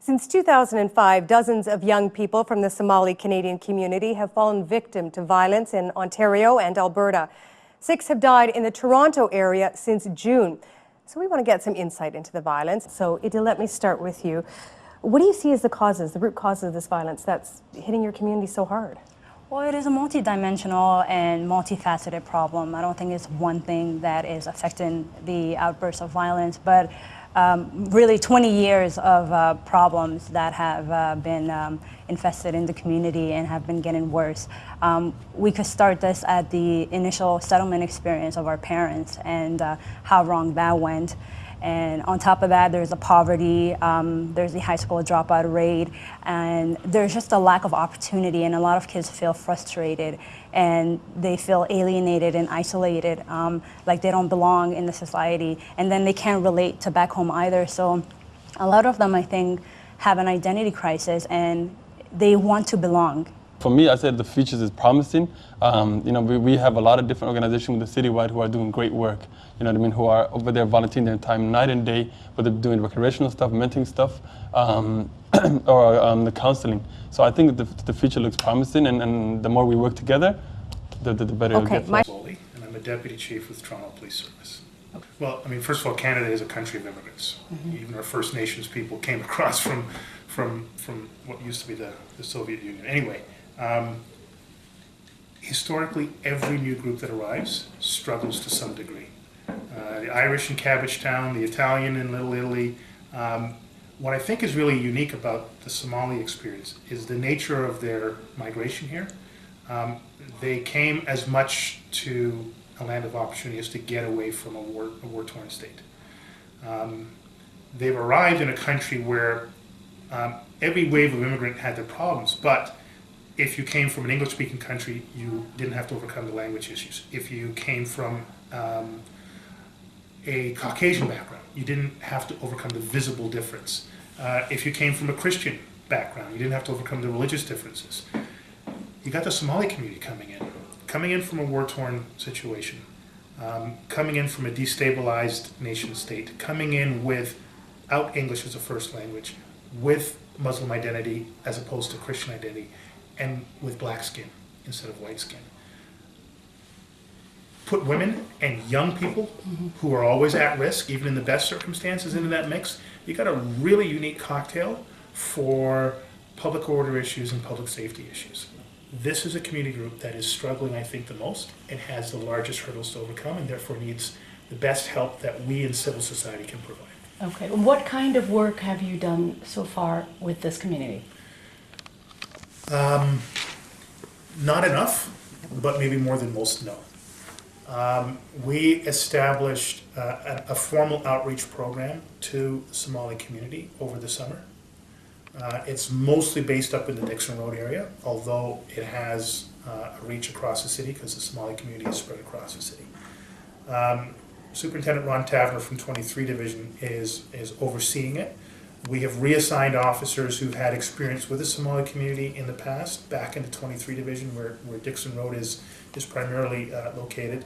Since 2005, dozens of young people from the Somali Canadian community have fallen victim to violence in Ontario and Alberta. 6 have died in the Toronto area since June. So we want to get some insight into the violence. So Idil, let me start with you. What do you see as the causes, the root causes of this violence that's hitting your community so hard? Well, it is a multidimensional and multifaceted problem. I don't think it's one thing that is affecting the outbursts of violence, but really 20 years of problems that have been infested in the community and have been getting worse. We could start this at the initial settlement experience of our parents and how wrong that went. And on top of that, there's the poverty, there's the high school dropout rate, and there's just a lack of opportunity, and a lot of kids feel frustrated and they feel alienated and isolated, like they don't belong in the society, and then they can't relate to back home either. So a lot of them, I think, have an identity crisis and they want to belong. For me, I said the future is promising. We have a lot of different organizations with the citywide who are doing great work. You know what I mean? Who are over there volunteering their time night and day, whether they're doing recreational stuff, mentoring stuff, or the counseling. So I think the future looks promising, and the more we work together, the better it'll get for us. And I'm a deputy chief with Toronto Police Service. Well, I mean, first of all, Canada is a country of immigrants. Even our First Nations people came across from what used to be the Soviet Union. Anyway. Historically, every new group that arrives struggles to some degree. The Irish in Cabbagetown, the Italian in Little Italy. What I think is really unique about the Somali experience is the nature of their migration here. They came as much to a land of opportunity as to get away from a war-torn state. They've arrived in a country where every wave of immigrant had their problems, but if you came from an English-speaking country, you didn't have to overcome the language issues. If you came from a Caucasian background, you didn't have to overcome the visible difference. If you came from a Christian background, you didn't have to overcome the religious differences. You got the Somali community coming in from a war-torn situation, coming in from a destabilized nation state, coming in without English as a first language, with Muslim identity as opposed to Christian identity, and with black skin instead of white skin. Put women and young people who are always at risk, even in the best circumstances, into that mix. You got a really unique cocktail for public order issues and public safety issues. This is a community group that is struggling, I think, the most and has the largest hurdles to overcome, and therefore needs the best help that we in civil society can provide. Okay, what kind of work have you done so far with this community? Not enough, but maybe more than most know. We established a formal outreach program to the Somali community over the summer. It's mostly based up in the Dixon Road area, although it has a reach across the city because the Somali community is spread across the city. Superintendent Ron Tavener from 23 Division is overseeing it. We have reassigned officers who've had experience with the Somali community in the past back into 23 Division where Dixon Road is primarily located.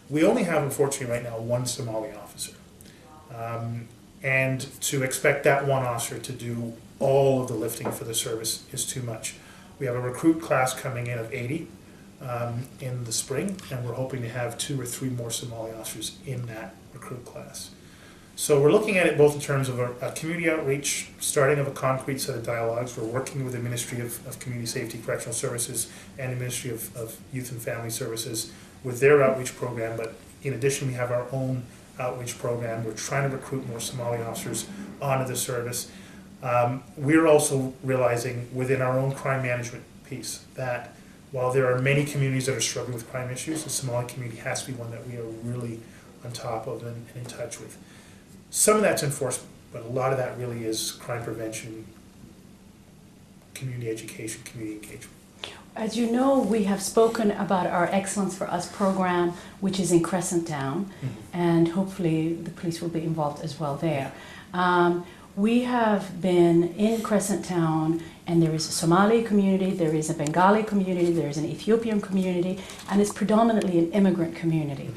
We only have, unfortunately, right now, one Somali officer. And to expect that one officer to do all of the lifting for the service is too much. We have a recruit class coming in of 80 in the spring, and we're hoping to have 2 or 3 more Somali officers in that recruit class. So we're looking at it both in terms of a community outreach, starting of a concrete set of dialogues. We're working with the Ministry of Community Safety, Correctional Services, and the Ministry of Youth and Family Services with their outreach program. But in addition, we have our own outreach program. We're trying to recruit more Somali officers onto the service. We're also realizing within our own crime management piece that while there are many communities that are struggling with crime issues, the Somali community has to be one that we are really on top of and in touch with. Some of that's enforcement, but a lot of that really is crime prevention, community education, community engagement. As you know, we have spoken about our Excellence for Us program, which is in Crescent Town, and hopefully the police will be involved as well there. We have been in Crescent Town, and there is a Somali community, there is a Bengali community, there is an Ethiopian community, and it's predominantly an immigrant community.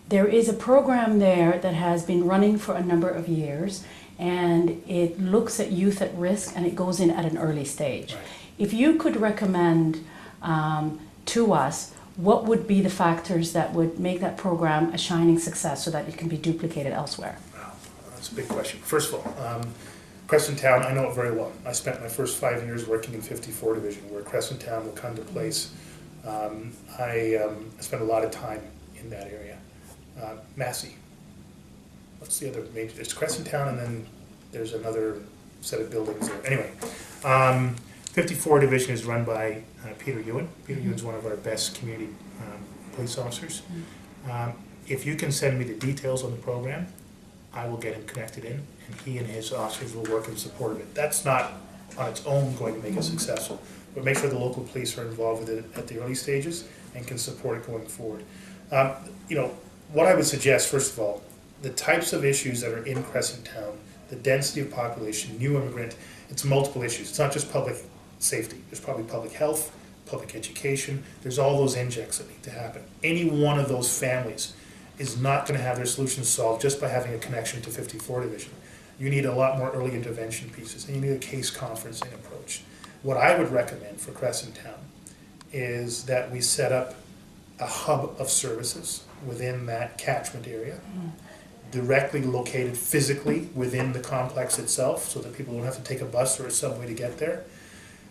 There is a program there that has been running for a number of years, and it looks at youth at risk and it goes in at an early stage. Right. If you could recommend to us, what would be the factors that would make that program a shining success so that it can be duplicated elsewhere? Wow, that's a big question. First of all, Crescent Town, I know it very well. I spent my first 5 years working in 54 Division, where Crescent Town will come to place. I spent a lot of time in that area. Massey, what's the other major? It's Crescent Town, and then there's another set of buildings there. Anyway, 54 Division is run by Peter Ewan. Peter Ewan's one of our best community police officers. If you can send me the details on the program, I will get him connected in, and he and his officers will work in support of it. That's not on its own going to make it successful, but make sure the local police are involved with it at the early stages and can support it going forward. You know, what I would suggest, first of all, the types of issues that are in Crescent Town, the density of population, new immigrant, it's multiple issues. It's not just public safety. There's probably public health, public education. There's all those injects that need to happen. Any one of those families is not going to have their solutions solved just by having a connection to 54 Division. You need a lot more early intervention pieces, and you need a case conferencing approach. What I would recommend for Crescent Town is that we set up a hub of services within that catchment area, directly located physically within the complex itself, so that people don't have to take a bus or a subway to get there.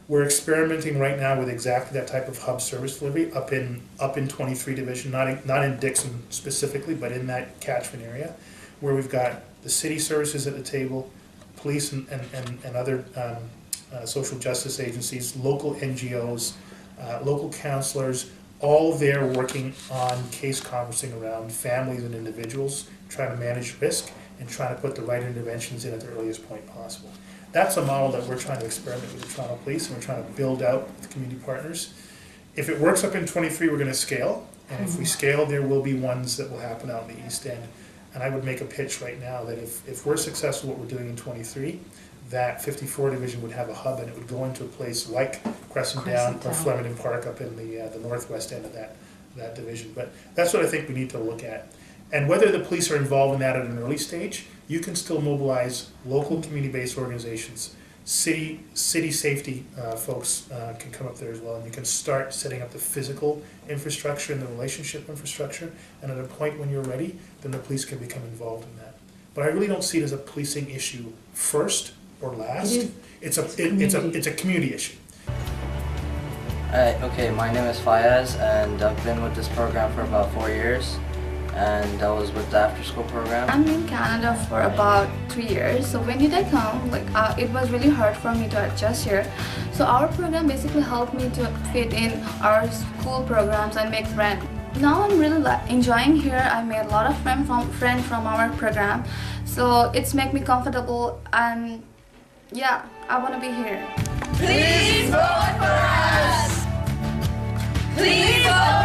We're experimenting right now with exactly that type of hub service delivery up in 23 Division, not in Dixon specifically, but in that catchment area, where we've got the city services at the table, police and other social justice agencies, local NGOs, local counselors, all there working on case conferencing around families and individuals, trying to manage risk and trying to put the right interventions in at the earliest point possible. That's a model that we're trying to experiment with the Toronto Police, and we're trying to build out with community partners. If it works up in 23, we're going to scale, and if we scale, there will be ones that will happen out in the East End. And I would make a pitch right now that if we're successful what we're doing in 23, that 54 Division would have a hub, and it would go into a place like Crescent Down or Flemington Park up in the northwest end of that division. But that's what I think we need to look at. And whether the police are involved in that at an early stage, you can still mobilize local community-based organizations. City safety folks can come up there as well, and you can start setting up the physical infrastructure and the relationship infrastructure, and at a point when you're ready, then the police can become involved in that. But I really don't see it as a policing issue first or last. It's a community issue. Okay, my name is Fayez, and I've been with this program for about 4 years. And I was with the after-school program. I'm in Canada for about 3 years. So when did I come? It was really hard for me to adjust here. So our program basically helped me to fit in our school programs and make friends. Now I'm really enjoying here. I made a lot of friends from our program. So it's made me comfortable, and yeah, I want to be here. Please vote for us! Please vote!